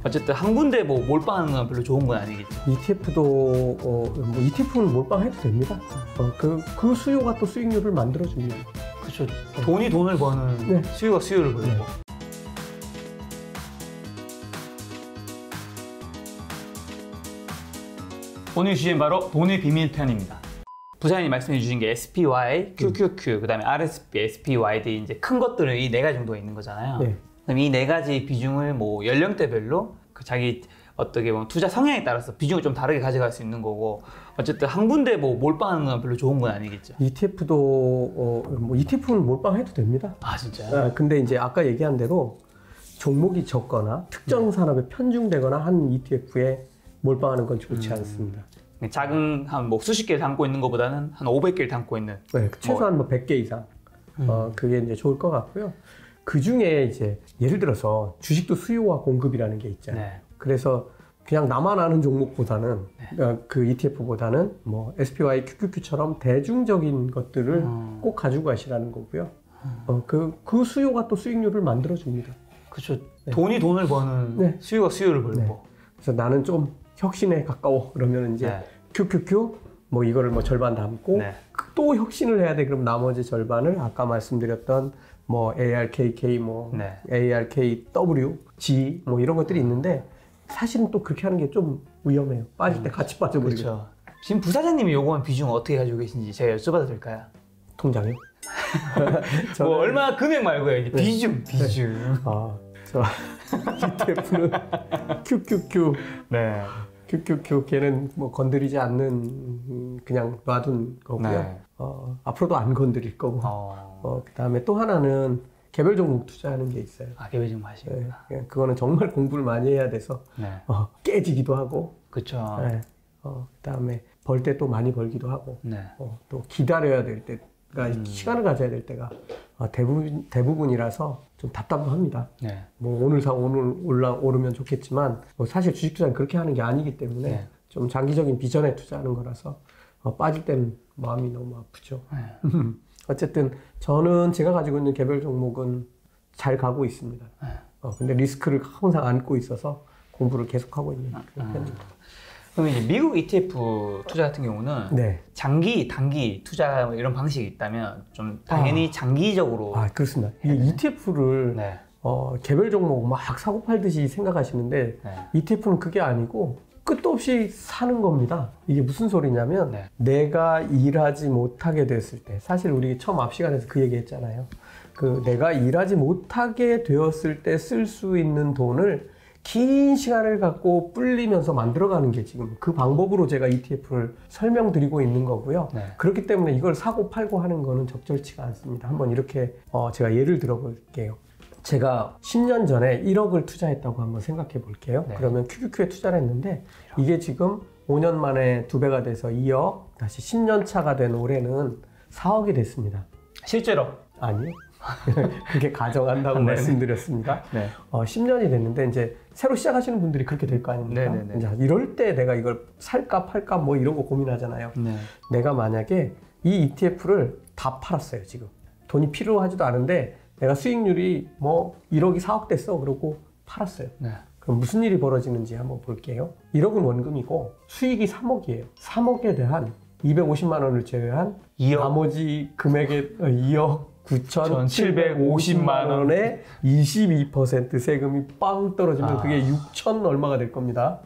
어쨌든 한 군데 뭐 몰빵하는 건 별로 좋은 건 아니겠죠. ETF도 뭐 ETF는 몰빵해도 됩니다. 그 수요가 또 수익률을 만들어줍니다. 그렇죠. 돈이 돈을 버는 네. 수요가 수요를 벌고. 네. 오늘 주제는 바로 돈의 비밀 편입니다. 부사장님 말씀해 주신 게 SPY, QQQ, 그 다음에 RSP, SPY들이 이제 큰 것들은 이 4가지 정도가 있는 거잖아요. 네. 그럼 이 4가지 비중을 뭐 연령대별로 그 자기 어떻게 보면 투자 성향에 따라서 비중을 좀 다르게 가져갈 수 있는 거고, 어쨌든 한 군데 뭐 몰빵하는 건 별로 좋은 건 아니겠죠. ETF도 뭐 ETF는 몰빵해도 됩니다. 아 진짜요? 근데 이제 아까 얘기한 대로 종목이 적거나 특정 산업에 편중되거나 한 ETF에 몰빵하는 건 좋지 않습니다. 작은 한 뭐 수십 개를 담고 있는 것보다는 한 500개를 담고 있는. 네, 최소한 뭐 100개 이상. 그게 이제 좋을 것 같고요. 그 중에 이제 예를 들어서 주식도 수요와 공급이라는 게 있잖아요. 네. 그래서 그냥 나만 아는 종목보다는 그 ETF보다는 뭐 SPY, QQQ처럼 대중적인 것들을 꼭 가지고 가시라는 거고요. 그 수요가 또 수익률을 만들어줍니다. 그렇죠. 네. 돈이 돈을 버는 네. 수요가 수요를 벌고. 네. 그래서 나는 좀 혁신에 가까워 그러면 이제 네. QQQ 뭐 이거를 뭐 절반 담고 네. 또 혁신을 해야 돼. 그럼 나머지 절반을 아까 말씀드렸던 뭐 ARKK 뭐 네. ARKW, G 뭐 이런 것들이 있는데 사실은 또 그렇게 하는 게 좀 위험해요. 빠질 때 같이 빠져버리고. 그렇죠. 지금 부사장님이 요구한 비중은 어떻게 가지고 계신지 제가 여쭤봐도 될까요? 통장이요? 뭐 얼마 금액 말고요. 이제 비중. 네. 저 ETF는 QQQ. 네. QQQ 걔는 뭐 건드리지 않는 그냥 놔둔 거고요. 네. 앞으로도 안 건드릴 거고. 그다음에 또 하나는 개별 종목 투자하는 게 있어요. 아, 개별 종목 하시구나. 네. 그거는 정말 공부를 많이 해야 돼서 네. 깨지기도 하고. 그렇죠. 네. 그다음에 벌 때 또 많이 벌기도 하고. 네. 또 기다려야 될 때가 시간을 가져야 될 때가 대부분이라서 좀 답답합니다. 네. 뭐 오늘 사 오늘 오르면 좋겠지만 뭐 사실 주식 투자는 그렇게 하는 게 아니기 때문에 네. 좀 장기적인 비전에 투자하는 거라서 빠질 때는 마음이 너무 아프죠. 네. 어쨌든 저는 제가 가지고 있는 개별 종목은 잘 가고 있습니다. 네. 근데 리스크를 항상 안고 있어서 공부를 계속하고 있는 그런 편입니다. 그럼 이제 미국 ETF 투자 같은 경우는 네. 장기, 단기 투자 이런 방식이 있다면 좀 당연히 장기적으로. 그렇습니다. 이 ETF를 네. 개별 종목 막 사고 팔듯이 생각하시는데 네. ETF는 그게 아니고 끝도 없이 사는 겁니다. 이게 무슨 소리냐면 네. 내가 일하지 못하게 됐을 때, 사실 우리 처음 앞 시간에서 그 얘기 했잖아요. 내가 일하지 못하게 되었을 때 쓸 수 있는 돈을 긴 시간을 갖고 불리면서 만들어가는 게 지금 그 방법으로 제가 ETF를 설명드리고 있는 거고요. 네. 그렇기 때문에 이걸 사고 팔고 하는 거는 적절치가 않습니다. 한번 이렇게 제가 예를 들어 볼게요. 제가 10년 전에 1억을 투자했다고 한번 생각해 볼게요. 네. 그러면 QQQ에 투자를 했는데 이게 지금 5년 만에 2배가 돼서 2억, 다시 10년 차가 된 올해는 4억이 됐습니다. 실제로? 아니요. 그렇게 가정한다고 말씀드렸습니다. 네. 10년이 됐는데 이제 새로 시작하시는 분들이 그렇게 될 거 아닙니까? 네네네. 이제 이럴 때 내가 이걸 살까 팔까 뭐 이런 거 고민하잖아요. 네. 내가 만약에 이 ETF를 다 팔았어요, 지금. 돈이 필요하지도 않은데 내가 수익률이 뭐 1억이 4억 됐어. 그러고 팔았어요. 네. 그럼 무슨 일이 벌어지는지 한번 볼게요. 1억은 원금이고 수익이 3억이에요. 3억에 대한 250만 원을 제외한 2억. 나머지 금액의 2억 9,750만 원에 22% 세금이 빵 떨어지면 그게 6천 얼마가 될 겁니다.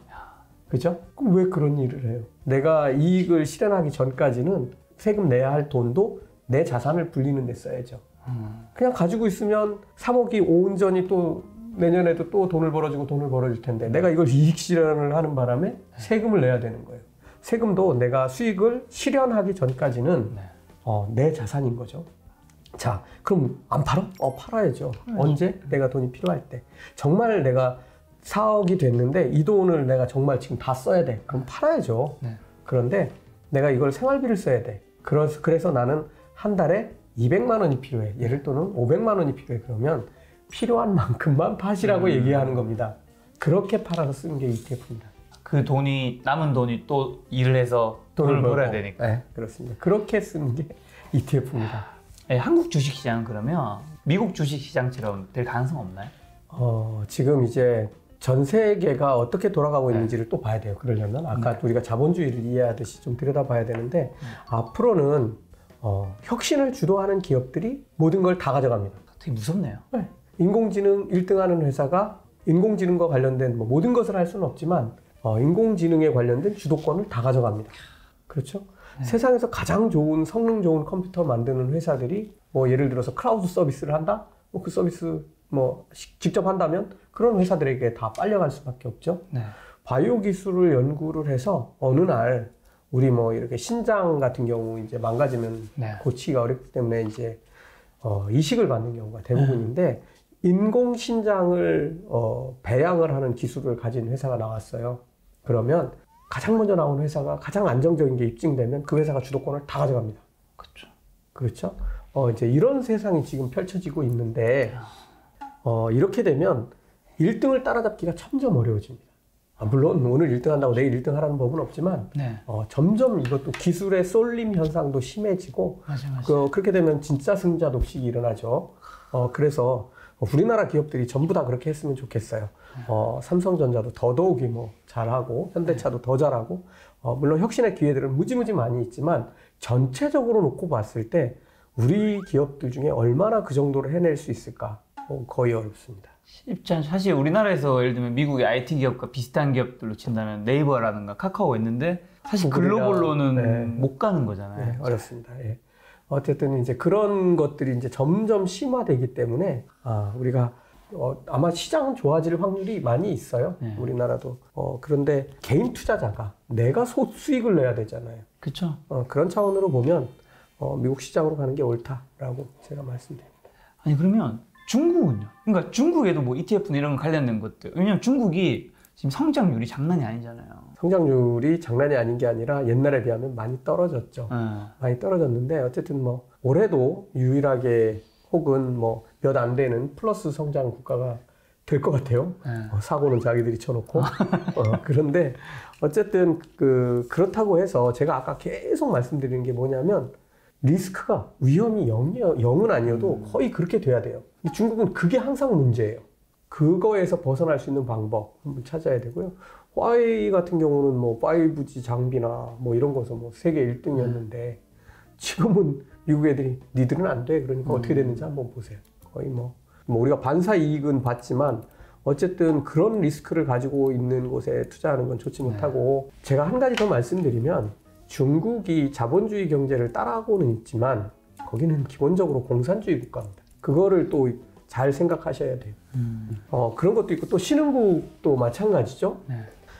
그죠? 그럼 왜 그런 일을 해요? 내가 이익을 실현하기 전까지는 세금 내야 할 돈도 내 자산을 불리는 데 써야죠. 그냥 가지고 있으면 3억이 온전히 또 내년에도 또 돈을 벌어줄 텐데 내가 이걸 이익 실현을 하는 바람에 세금을 내야 되는 거예요. 세금도 내가 수익을 실현하기 전까지는 내 자산인 거죠. 자, 그럼 안 팔아? 팔아야죠. 언제? 내가 돈이 필요할 때. 정말 내가 4억이 됐는데 이 돈을 내가 정말 지금 다 써야 돼. 그럼 팔아야죠. 네. 그런데 내가 이걸 생활비를 써야 돼. 그래서 나는 한 달에 200만 원이 필요해. 예를 또는 500만 원이 필요해. 그러면 필요한 만큼만 파시라고 얘기하는 겁니다. 그렇게 팔아서 쓰는 게 ETF입니다. 그 돈이, 남은 돈이 또 일을 해서 돈을 벌어야 되니까. 네, 그렇습니다. 그렇게 쓰는 게 ETF입니다. 네, 한국 주식시장은 그러면 미국 주식시장처럼 될 가능성 없나요? 지금 이제 전 세계가 어떻게 돌아가고 있는지를 또 봐야 돼요. 그러려면 아까 우리가 자본주의를 이해하듯이 좀 들여다봐야 되는데 앞으로는 혁신을 주도하는 기업들이 모든 걸 다 가져갑니다. 되게 무섭네요. 네. 인공지능 1등하는 회사가 인공지능과 관련된 뭐 모든 것을 할 수는 없지만 인공지능에 관련된 주도권을 다 가져갑니다. 그렇죠? 네. 세상에서 가장 좋은 성능 좋은 컴퓨터 만드는 회사들이 뭐 예를 들어서 클라우드 서비스를 한다? 뭐 그 서비스 뭐 직접 한다면 그런 회사들에게 다 빨려갈 수밖에 없죠. 네. 바이오 기술을 연구를 해서 어느 날 우리 뭐 이렇게 신장 같은 경우 이제 망가지면 네. 고치기가 어렵기 때문에 이제 이식을 받는 경우가 대부분인데 인공 신장을 배양을 하는 기술을 가진 회사가 나왔어요. 그러면 가장 먼저 나온 회사가 가장 안정적인 게 입증되면 그 회사가 주도권을 다 가져갑니다. 그렇죠. 그렇죠? 이제 이런 세상이 지금 펼쳐지고 있는데 이렇게 되면 1등을 따라잡기가 점점 어려워집니다. 물론 오늘 1등 한다고 내일 1등 하라는 법은 없지만 네. 점점 이것도 기술의 쏠림 현상도 심해지고 맞아. 그렇게 되면 진짜 승자 독식이 일어나죠. 그래서 우리나라 기업들이 전부 다 그렇게 했으면 좋겠어요. 삼성전자도 더더욱이 뭐 잘하고 현대차도 더 잘하고 물론 혁신의 기회들은 무지무지 많이 있지만 전체적으로 놓고 봤을 때 우리 기업들 중에 얼마나 그 정도를 해낼 수 있을까? 거의 어렵습니다. 쉽지 않죠. 사실 우리나라에서 예를 들면 미국의 IT 기업과 비슷한 기업들로 친다면 네이버라든가 카카오가 있는데 사실 글로벌로는 네. 못 가는 거잖아요. 네, 어렵습니다. 예. 어쨌든 이제 그런 것들이 이제 점점 심화되기 때문에 우리가 아마 시장은 좋아질 확률이 많이 있어요. 네. 우리나라도. 그런데 개인 투자자가 내가 수익을 내야 되잖아요. 그렇죠. 그런 차원으로 보면 미국 시장으로 가는 게 옳다라고 제가 말씀드립니다. 아니 그러면 중국은요? 그러니까 중국에도 뭐 ETF나 이런 관련된 것들. 왜냐면 중국이 지금 성장률이 장난이 아니잖아요. 성장률이 장난이 아닌 게 아니라 옛날에 비하면 많이 떨어졌죠. 많이 떨어졌는데 어쨌든 뭐 올해도 유일하게 혹은 뭐 몇 안 되는 플러스 성장 국가가 될 것 같아요. 사고는 자기들이 쳐놓고. 그런데 어쨌든 그렇다고 해서 제가 아까 계속 말씀드리는 게 뭐냐면 리스크가 위험이 0은 아니어도 거의 그렇게 돼야 돼요. 근데 중국은 그게 항상 문제예요. 그거에서 벗어날 수 있는 방법 한번 찾아야 되고요. 화웨이 같은 경우는 뭐 5G 장비나 뭐 이런 거서 뭐 세계 1등이었는데 지금은 미국 애들이 니들은 안 돼. 그러니까 어떻게 됐는지 한번 보세요. 거의 뭐 우리가 반사 이익은 봤지만 어쨌든 그런 리스크를 가지고 있는 곳에 투자하는 건 좋지 못하고 제가 한 가지 더 말씀드리면 중국이 자본주의 경제를 따라하고는 있지만 거기는 기본적으로 공산주의 국가입니다. 그거를 또 잘 생각하셔야 돼요. 그런 것도 있고 또 신흥국도 마찬가지죠. 네.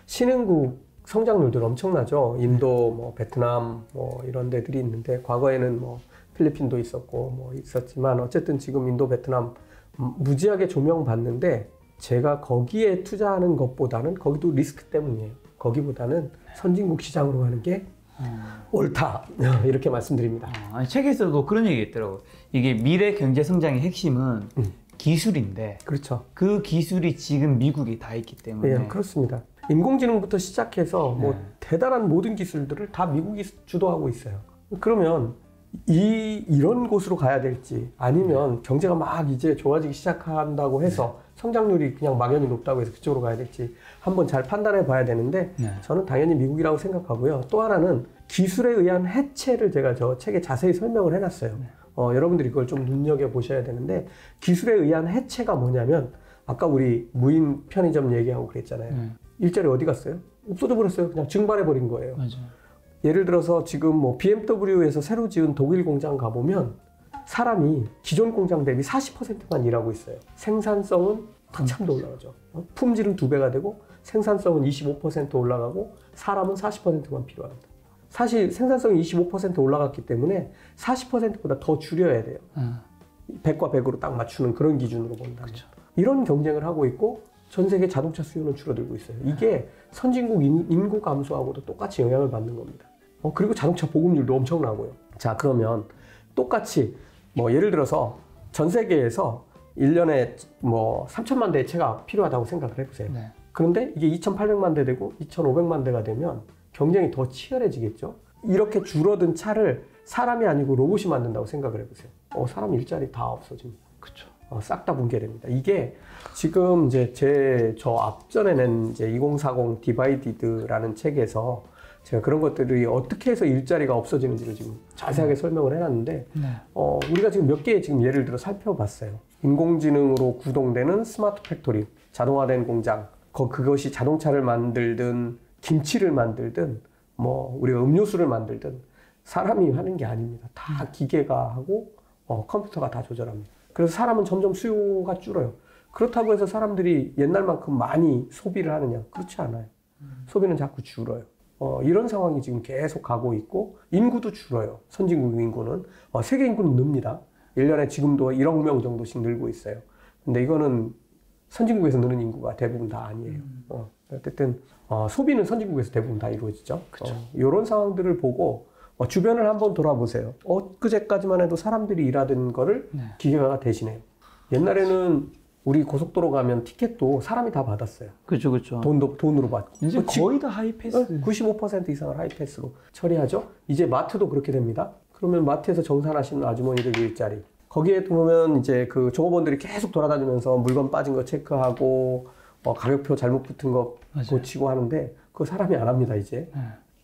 신흥국 성장률들 엄청나죠. 인도, 뭐 베트남, 뭐 이런 데들이 있는데 과거에는 뭐 필리핀도 있었고 뭐 있었지만 어쨌든 지금 인도, 베트남 무지하게 조명받는데 제가 거기에 투자하는 것보다는 거기도 리스크 때문이에요. 거기보다는 선진국 시장으로 가는 게 옳다 이렇게 말씀드립니다. 아니, 책에서도 그런 얘기 있더라고요. 이게 미래 경제 성장의 핵심은 기술인데 그렇죠. 그 기술이 지금 미국에 다 있기 때문에 예, 그렇습니다. 인공지능부터 시작해서 뭐 대단한 모든 기술들을 다 미국이 주도하고 있어요. 그러면 이런 곳으로 가야 될지 아니면 경제가 막 이제 좋아지기 시작한다고 해서 성장률이 그냥 막연히 높다고 해서 그쪽으로 가야 될지 한번 잘 판단해 봐야 되는데 저는 당연히 미국이라고 생각하고요. 또 하나는 기술에 의한 해체를 제가 저 책에 자세히 설명을 해놨어요. 여러분들이 그걸 좀 눈여겨보셔야 되는데 기술에 의한 해체가 뭐냐면 아까 우리 무인 편의점 얘기하고 그랬잖아요. 일자리 어디 갔어요? 없어져 버렸어요. 그냥 증발해버린 거예요. 맞아요. 예를 들어서 지금 뭐 BMW에서 새로 지은 독일 공장 가보면 사람이 기존 공장 대비 40%만 일하고 있어요. 생산성은 한참 더 올라가죠. 품질은 2배가 되고 생산성은 25% 올라가고 사람은 40%만 필요합니다. 사실 생산성이 25% 올라갔기 때문에 40%보다 더 줄여야 돼요. 100과 100으로 딱 맞추는 그런 기준으로 본다면. 그쵸. 이런 경쟁을 하고 있고 전 세계 자동차 수요는 줄어들고 있어요. 이게 선진국 인구 감소하고도 똑같이 영향을 받는 겁니다. 그리고 자동차 보급률도 엄청나고요. 자, 그러면 똑같이 뭐 예를 들어서 전 세계에서 1년에 뭐 3천만 대의 차가 필요하다고 생각을 해보세요. 네. 그런데 이게 2,800만 대 되고 2,500만 대가 되면 경쟁이 더 치열해지겠죠. 이렇게 줄어든 차를 사람이 아니고 로봇이 만든다고 생각을 해보세요. 사람 일자리 다 없어집니다. 그렇죠. 싹 다 붕괴됩니다. 이게 지금 이제 저 앞전에 낸 이제 2040 디바이디드라는 책에서 제가 그런 것들이 어떻게 해서 일자리가 없어지는지를 지금 자세하게 설명을 해놨는데, 우리가 지금 몇 개의 지금 예를 들어 살펴봤어요. 인공지능으로 구동되는 스마트 팩토리, 자동화된 공장, 그것이 자동차를 만들든 김치를 만들든 뭐 우리가 음료수를 만들든 사람이 하는 게 아닙니다. 다 기계가 하고 컴퓨터가 다 조절합니다. 그래서 사람은 점점 수요가 줄어요. 그렇다고 해서 사람들이 옛날만큼 많이 소비를 하느냐? 그렇지 않아요. 소비는 자꾸 줄어요. 이런 상황이 지금 계속 가고 있고, 인구도 줄어요. 선진국 인구는. 세계 인구는 늡니다. 1년에 지금도 1억 명 정도씩 늘고 있어요. 근데 이거는 선진국에서 느는 인구가 대부분 다 아니에요. 어쨌든 소비는 선진국에서 대부분 다 이루어지죠. 이런 상황들을 보고 주변을 한번 돌아보세요. 엊그제까지만 해도 사람들이 일하던 거를 기계가 대신해요. 옛날에는 우리 고속도로 가면 티켓도 사람이 다 받았어요. 그렇죠, 그렇죠. 돈으로 받고. 이제 거의 다 하이패스. 95% 이상을 하이패스로 처리하죠. 이제 마트도 그렇게 됩니다. 그러면 마트에서 정산하시는 아주머니들 일자리. 거기에 보면 이제 그 종업원들이 계속 돌아다니면서 물건 빠진 거 체크하고 가격표 잘못 붙은 거 고치고 하는데 그거 사람이 안 합니다, 이제.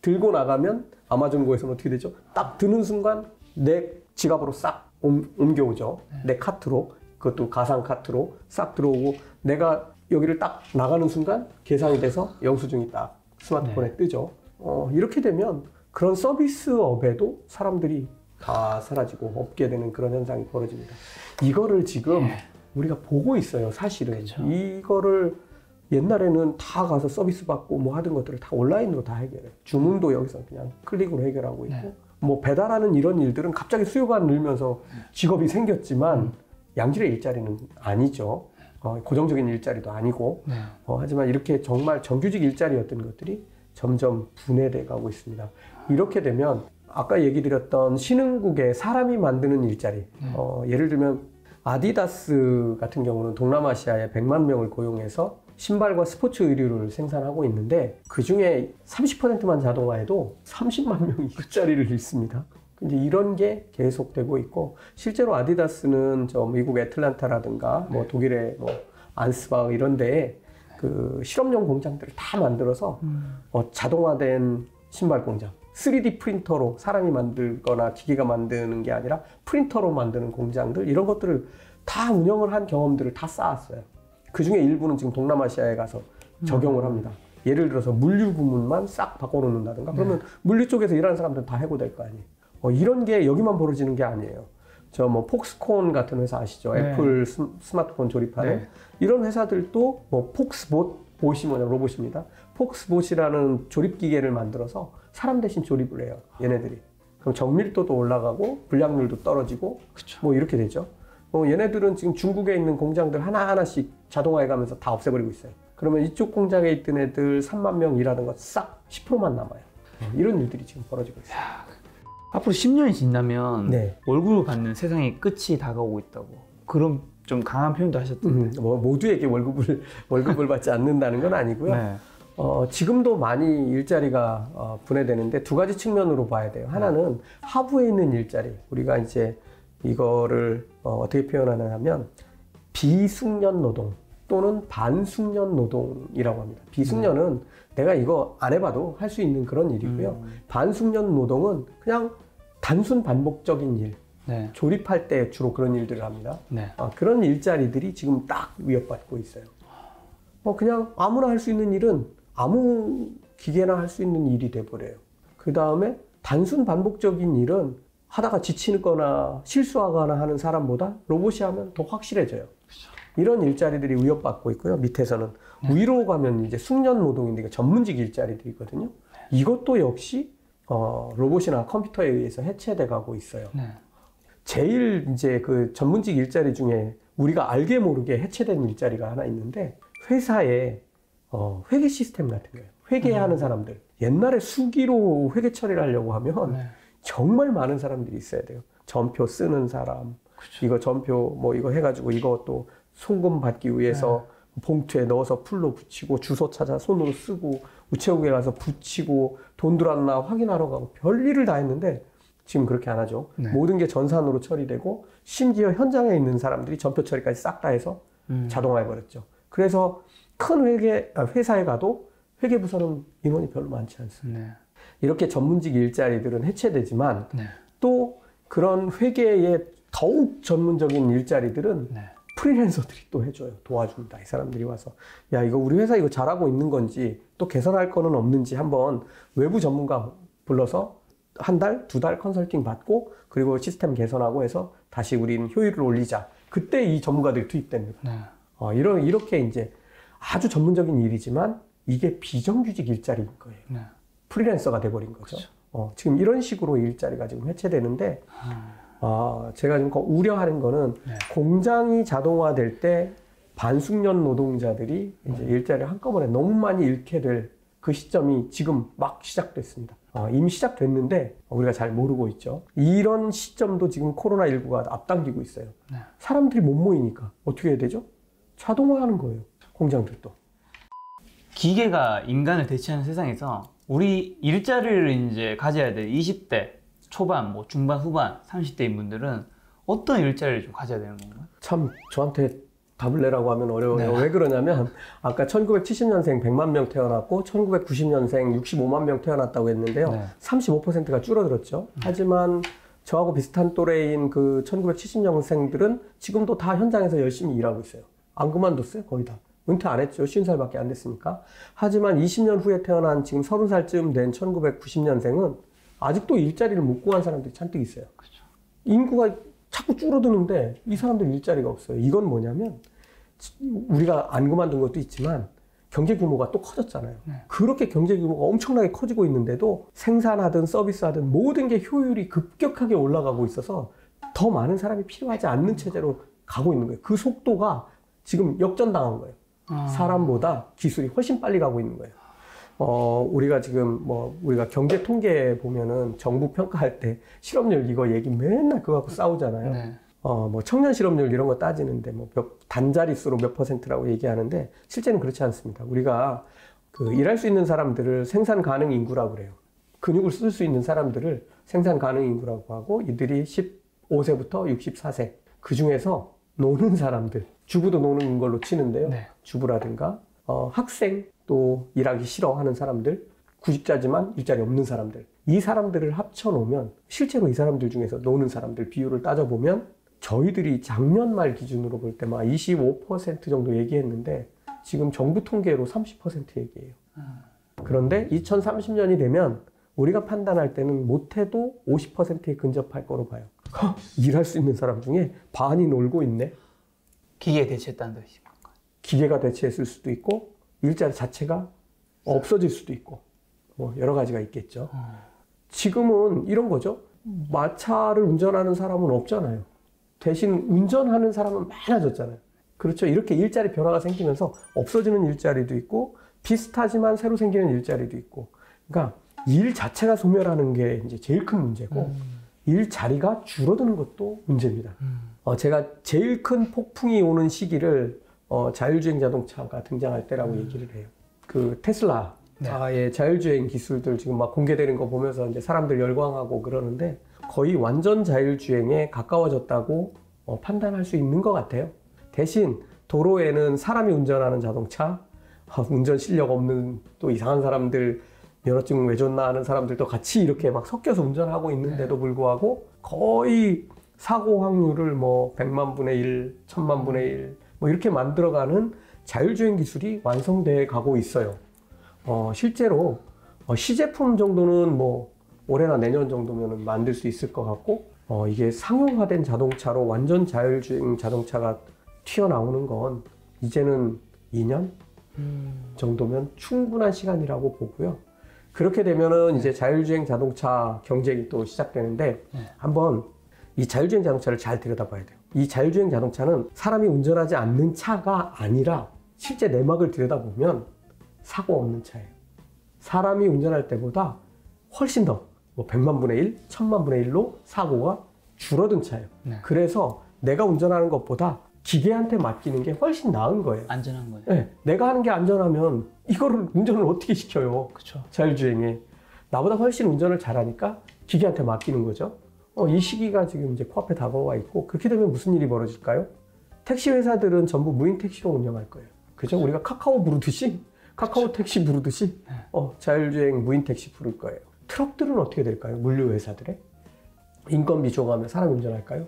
들고 나가면 아마존고에서는 어떻게 되죠? 딱 드는 순간 내 지갑으로 싹 옮겨오죠. 내 카트로. 그것도 가상 카트로 싹 들어오고, 내가 여기를 딱 나가는 순간 계산이 돼서 영수증이 딱 스마트폰에 뜨죠. 이렇게 되면 그런 서비스업에도 사람들이 다 사라지고 없게 되는 그런 현상이 벌어집니다. 이거를 지금 우리가 보고 있어요, 사실은. 그렇죠. 이거를 옛날에는 다 가서 서비스 받고 뭐 하던 것들을 다 온라인으로 다 해결해요. 주문도 여기서 그냥 클릭으로 해결하고 있고, 뭐 배달하는 이런 일들은 갑자기 수요가 늘면서 직업이 생겼지만 양질의 일자리는 아니죠. 고정적인 일자리도 아니고. 하지만 이렇게 정말 정규직 일자리였던 것들이 점점 분해돼 가고 있습니다. 이렇게 되면 아까 얘기 드렸던 신흥국의 사람이 만드는 일자리, 예를 들면 아디다스 같은 경우는 동남아시아에 100만 명을 고용해서 신발과 스포츠 의류를 생산하고 있는데, 그 중에 30%만 자동화해도 30만 명이 일자리를 잃습니다. 이제 이런 게 계속되고 있고, 실제로 아디다스는 저 미국 애틀란타라든가 뭐 독일의 뭐 안스바흐 이런 데에 그 실험용 공장들을 다 만들어서 자동화된 신발 공장, 3D 프린터로 사람이 만들거나 기계가 만드는 게 아니라 프린터로 만드는 공장들, 이런 것들을 다 운영을 한 경험들을 다 쌓았어요. 그 중에 일부는 지금 동남아시아에 가서 적용을 합니다. 예를 들어서 물류 부문만 싹 바꿔놓는다든가, 그러면 물류 쪽에서 일하는 사람들은 다 해고될 거 아니에요. 이런 게 여기만 벌어지는 게 아니에요. 저 뭐 폭스콘 같은 회사 아시죠? 애플 스마트폰 조립하는 이런 회사들도 뭐 폭스봇이 뭐냐, 로봇입니다. 폭스봇이라는 조립 기계를 만들어서 사람 대신 조립을 해요, 얘네들이. 그럼 정밀도도 올라가고 불량률도 떨어지고 뭐 이렇게 되죠. 얘네들은 지금 중국에 있는 공장들 하나하나씩 자동화해 가면서 다 없애버리고 있어요. 그러면 이쪽 공장에 있던 애들 3만 명 일하는 거 싹 10%만 남아요. 이런 일들이 지금 벌어지고 있어요. 앞으로 10년이 지나면 월급을 받는 세상의 끝이 다가오고 있다고, 그런 좀 강한 표현도 하셨던데. 뭐 모두에게 월급을 받지 않는다는 건 아니고요. 지금도 많이 일자리가 분해되는데 두 가지 측면으로 봐야 돼요. 하나는 하부에 있는 일자리, 우리가 이제 이거를 어떻게 표현하냐 하면 비숙련 노동 또는 반숙련 노동이라고 합니다. 비숙련은 내가 이거 안 해봐도 할 수 있는 그런 일이고요. 반숙련 노동은 그냥 단순 반복적인 일, 조립할 때 주로 그런 일들을 합니다. 그런 일자리들이 지금 딱 위협받고 있어요. 그냥 아무나 할 수 있는 일은 아무 기계나 할 수 있는 일이 돼버려요. 그 다음에 단순 반복적인 일은 하다가 지치거나 실수하거나 하는 사람보다 로봇이 하면 더 확실해져요. 이런 일자리들이 위협받고 있고요. 밑에서는 위로 가면 이제 숙련 노동인데 전문직 일자리들이거든요. 이것도 역시 로봇이나 컴퓨터에 의해서 해체돼 가고 있어요. 제일 이제 그 전문직 일자리 중에 우리가 알게 모르게 해체된 일자리가 하나 있는데, 회사에 회계 시스템 같은 거예요. 회계하는 사람들. 옛날에 수기로 회계 처리를 하려고 하면 정말 많은 사람들이 있어야 돼요. 전표 쓰는 사람, 이거 전표 뭐 이거 해가지고 이것도 송금 받기 위해서 봉투에 넣어서 풀로 붙이고 주소 찾아 손으로 쓰고 우체국에 가서 붙이고 돈 들어왔나 확인하러 가고 별일을 다 했는데, 지금 그렇게 안 하죠. 네. 모든 게 전산으로 처리되고 심지어 현장에 있는 사람들이 전표 처리까지 싹 다 해서 자동화해버렸죠. 그래서 큰 회사에 가도 회계부서는 인원이 별로 많지 않습니다. 네. 이렇게 전문직 일자리들은 해체되지만 네. 또 그런 회계에 더욱 전문적인 일자리들은 네. 프리랜서들이 또 해줘요. 도와준다. 이 사람들이 와서 야 이거 우리 회사 이거 잘하고 있는 건지 또 개선할 거는 없는지 한번 외부 전문가 불러서 한 달, 2달 컨설팅 받고 그리고 시스템 개선하고 해서 다시 우리는 효율을 올리자. 그때 이 전문가들이 투입됩니다. 네. 이렇게 이제 아주 전문적인 일이지만 이게 비정규직 일자리인 거예요. 네. 프리랜서가 돼버린 거죠. 그렇죠. 지금 이런 식으로 일자리가 지금 해체되는데 제가 지금 우려하는 거는 네. 공장이 자동화될 때 반숙련 노동자들이 이제 일자리를 한꺼번에 너무 많이 잃게 될 그 시점이 지금 막 시작됐습니다. 이미 시작됐는데 우리가 잘 모르고 있죠. 이런 시점도 지금 코로나19가 앞당기고 있어요. 네. 사람들이 못 모이니까 어떻게 해야 되죠? 자동화하는 거예요. 공장들도. 기계가 인간을 대체하는 세상에서 우리 일자리를 이제 가져야 될 20대 초반, 뭐 중반, 후반, 30대인 분들은 어떤 일자리를 좀 가져야 되는 건가요? 참 저한테 답을 내라고 하면 어려워요. 네. 왜 그러냐면 아까 1970년생 100만 명 태어났고 1990년생 65만 명 태어났다고 했는데요. 네. 35%가 줄어들었죠. 하지만 저하고 비슷한 또래인 그 1970년생들은 지금도 다 현장에서 열심히 일하고 있어요. 안 그만뒀어요. 거의 다. 은퇴 안 했죠. 50살밖에 안 됐으니까. 하지만 20년 후에 태어난 지금 30살쯤 된 1990년생은 아직도 일자리를 못 구한 사람들이 잔뜩 있어요. 그렇죠. 인구가 자꾸 줄어드는데 이 사람들 일자리가 없어요. 이건 뭐냐면 우리가 안 그만둔 것도 있지만 경제 규모가 또 커졌잖아요. 네. 그렇게 경제 규모가 엄청나게 커지고 있는데도 생산하든 서비스하든 모든 게 효율이 급격하게 올라가고 있어서 더 많은 사람이 필요하지 않는 체제로 가고 있는 거예요. 그 속도가 지금 역전당한 거예요. 사람보다 기술이 훨씬 빨리 가고 있는 거예요. 우리가 지금 우리가 경제 통계 보면은 정부 평가할 때 실업률 이거 얘기 맨날 그거 갖고 싸우잖아요. 네. 청년 실업률 이런 거 따지는데 단자릿수로 몇 %라고 얘기하는데 실제는 그렇지 않습니다. 우리가 그 일할 수 있는 사람들을 생산 가능 인구라고 그래요. 근육을 쓸 수 있는 사람들을 생산 가능 인구라고 하고 이들이 15세부터 64세 그 중에서 노는 사람들 주부도 노는 걸로 치는데요. 네. 주부라든가 학생 또 일하기 싫어하는 사람들 구직자지만 일자리 없는 사람들 이 사람들을 합쳐놓으면 실제로 이 사람들 중에서 노는 사람들 비율을 따져보면 저희들이 작년 말 기준으로 볼 때 막 25% 정도 얘기했는데 지금 정부 통계로 30% 얘기해요. 그런데 2030년이 되면 우리가 판단할 때는 못해도 50%에 근접할 거로 봐요. 일할 수 있는 사람 중에 반이 놀고 있네. 기계에 대체했다는 뜻인 건가요? 기계가 대체했을 수도 있고 일자리 자체가 없어질 수도 있고 여러 가지가 있겠죠. 지금은 이런 거죠. 마차를 운전하는 사람은 없잖아요. 대신 운전하는 사람은 많아졌잖아요. 그렇죠. 이렇게 일자리 변화가 생기면서 없어지는 일자리도 있고 비슷하지만 새로 생기는 일자리도 있고 그러니까 일 자체가 소멸하는 게 이제 제일 큰 문제고 일자리가 줄어드는 것도 문제입니다. 제가 제일 큰 폭풍이 오는 시기를 자율주행 자동차가 등장할 때라고 얘기를 해요. 그 테슬라의 네. 자율주행 기술들 지금 막 공개되는 거 보면서 이제 사람들 열광하고 그러는데 거의 완전 자율주행에 가까워졌다고 판단할 수 있는 것 같아요. 대신 도로에는 사람이 운전하는 자동차, 운전 실력 없는 또 이상한 사람들, 면허증 왜 줬나 하는 사람들도 같이 이렇게 막 섞여서 운전하고 있는데도 불구하고 거의 사고 확률을 100만 분의 1, 1000만 분의 1 이렇게 만들어가는 자율주행 기술이 완성돼 가고 있어요. 실제로 시제품 정도는 올해나 내년 정도면 만들 수 있을 것 같고 이게 상용화된 자동차로 완전 자율주행 자동차가 튀어나오는 건 이제는 2년 정도면 충분한 시간이라고 보고요. 그렇게 되면은 이제 자율주행 자동차 경쟁이 또 시작되는데 한번 이 자율주행 자동차를 잘 들여다봐야 돼요. 이 자율주행 자동차는 사람이 운전하지 않는 차가 아니라 실제 내막을 들여다보면 사고 없는 차예요. 사람이 운전할 때보다 훨씬 더 100만 분의 1, 1000만 분의 1로 사고가 줄어든 차예요. 네. 그래서 내가 운전하는 것보다 기계한테 맡기는 게 훨씬 나은 거예요. 안전한 거예요. 네, 내가 하는 게 안전하면 이거를 운전을 어떻게 시켜요? 그렇죠. 자율주행에. 나보다 훨씬 운전을 잘하니까 기계한테 맡기는 거죠. 이 시기가 지금 이제 코앞에 다가와 있고 그렇게 되면 무슨 일이 벌어질까요? 택시 회사들은 전부 무인 택시로 운영할 거예요. 그죠? 우리가 카카오 부르듯이 카카오 택시 부르듯이 자율주행 무인 택시 부를 거예요. 트럭들은 어떻게 될까요? 물류 회사들의 인건비 줘가면 사람 운전할까요?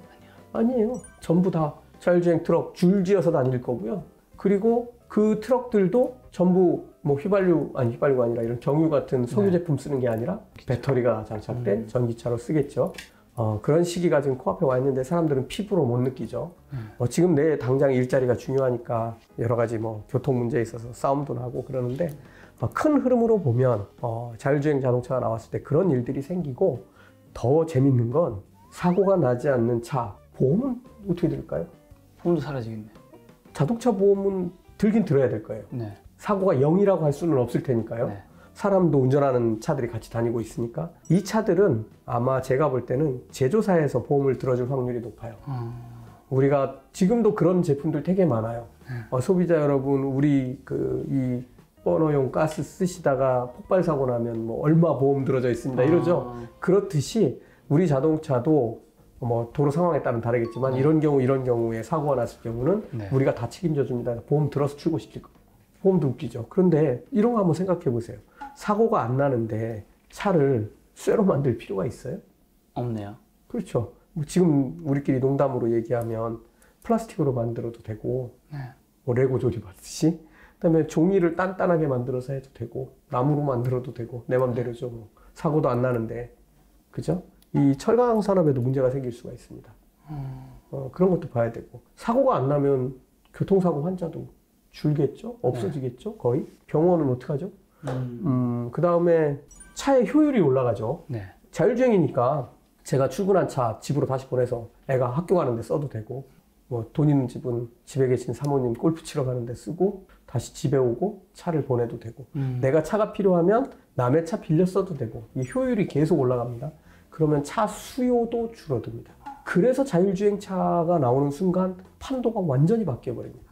아니에요. 전부 다 자율주행 트럭 줄지어서 다닐 거고요. 그리고 그 트럭들도 전부 뭐 휘발유가 아니라 이런 경유 같은 석유 제품 쓰는 게 아니라 배터리가 장착된 전기차로 쓰겠죠. 그런 시기가 지금 코앞에 와 있는데 사람들은 피부로 못 느끼죠. 지금 내 당장 일자리가 중요하니까 여러 가지 뭐 교통 문제에 있어서 싸움도 나고 그러는데 큰 흐름으로 보면 자율주행 자동차가 나왔을 때 그런 일들이 생기고 더 재밌는 건 사고가 나지 않는 차 보험은 어떻게 될까요? 보험도 사라지겠네. 자동차 보험은 들긴 들어야 될 거예요. 네. 사고가 0이라고 할 수는 없을 테니까요. 네. 사람도 운전하는 차들이 같이 다니고 있으니까 이 차들은 아마 제가 볼 때는 제조사에서 보험을 들어줄 확률이 높아요. 우리가 지금도 그런 제품들 되게 많아요. 소비자 여러분, 우리 이 버너용 가스 쓰시다가 폭발 사고 나면 뭐 얼마 보험 들어져 있습니다 이러죠. 그렇듯이 우리 자동차도 뭐 도로 상황에 따른 다르겠지만 이런 경우에 사고가 났을 경우는 우리가 다 책임져 줍니다. 보험 들어서 출고시킬 거예요. 보험도 웃기죠. 그런데 이런 거 한번 생각해 보세요. 사고가 안 나는데 차를 쇠로 만들 필요가 있어요? 없네요. 그렇죠. 뭐 지금 우리끼리 농담으로 얘기하면 플라스틱으로 만들어도 되고 뭐 레고 조립하듯이 그다음에 종이를 단단하게 만들어서 해도 되고 나무로 만들어도 되고 내 맘대로죠. 뭐. 사고도 안 나는데 그죠? 이 철강 산업에도 문제가 생길 수가 있습니다. 그런 것도 봐야 되고 사고가 안 나면 교통사고 환자도 줄겠죠? 없어지겠죠? 거의? 병원은 어떡하죠? 그 다음에 차의 효율이 올라가죠. 네. 자율주행이니까 제가 출근한 차 집으로 다시 보내서 애가 학교 가는데 써도 되고 뭐 돈 있는 집은 집에 계신 사모님 골프 치러 가는데 쓰고 다시 집에 오고 차를 보내도 되고 내가 차가 필요하면 남의 차 빌려 써도 되고 이 효율이 계속 올라갑니다. 그러면 차 수요도 줄어듭니다. 그래서 자율주행차가 나오는 순간 판도가 완전히 바뀌어버립니다.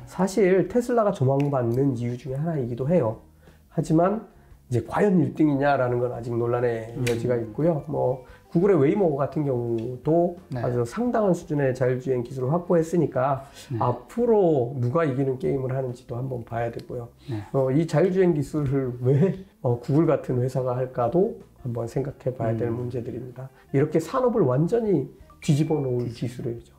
사실 테슬라가 조망받는 이유 중에 하나이기도 해요. 하지만 이제 과연 1등이냐라는 건 아직 논란의 여지가 있고요. 뭐 구글의 웨이모 같은 경우도 아주 상당한 수준의 자율주행 기술을 확보했으니까 앞으로 누가 이기는 게임을 하는지도 한번 봐야 되고요. 이 자율주행 기술을 왜 구글 같은 회사가 할까도 한번 생각해 봐야 될 문제들입니다. 이렇게 산업을 완전히 뒤집어 놓을 기술이죠.